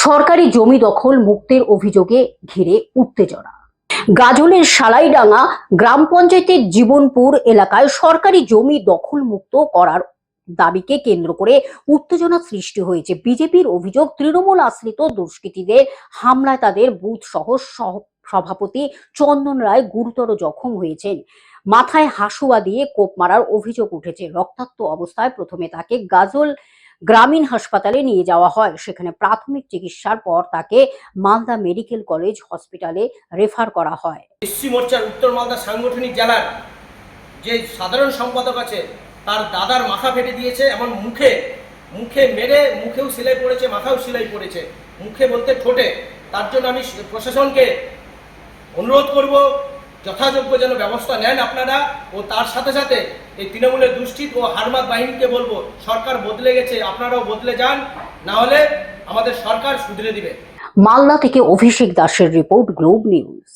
সরকারি জমি দখল মুক্তের অভিযোগে ঘিরে উত্তেজনা। গাজলের সালাইডাঙ্গা গ্রাম পঞ্চায়েতের জীবনপুর এলাকায় সরকারি জমি দখল মুক্ত করার দাবিকে কেন্দ্র করে উত্তেজনা সৃষ্টি হয়েছে। বিজেপির অভিযোগ, তৃণমূল আশ্রিত দুষ্কৃতীদের হামলায় তাদের বুথ সহ সভাপতি চন্দন রায় গুরুতর জখম হয়েছেন। মাথায় হাসুয়া দিয়ে কোপ মারার অভিযোগ উঠেছে। রক্তাক্ত অবস্থায় প্রথমে তাকে গাজল গ্রামীণ হাসপাতালে নিয়ে যাওয়া হয়। সেখানে প্রাথমিক চিকিৎসার পর তাকে মালদা মেডিকেল কলেজ হসপিটালে রেফার করা হয়। এসসি মোর্চার উত্তর মালদা সাংগঠনিক জেলার যে সাধারণ সম্পাদক আছে তার দাদার মাথা ফেটে দিয়েছে, এমন মুখে মেরে মুখেও সেলাই পড়েছে, মাথাও সেলাই পড়েছে, মুখে বলতে ঠোঁটে। তার জন্য আমি প্রশাসনকে অনুরোধ করব যথাযোগ্য যেন ব্যবস্থা নেন আপনারা, ও তার সাথে সাথে এই তৃণমূলের দুষ্কৃত ও হারমাদ বাহিনীকে বলবো সরকার বদলে গেছে, আপনারাও বদলে যান, না হলে আমাদের সরকার শুধরে দিবে। মালদা থেকে অভিষেক দাসের রিপোর্ট, গ্লোব নিউজ।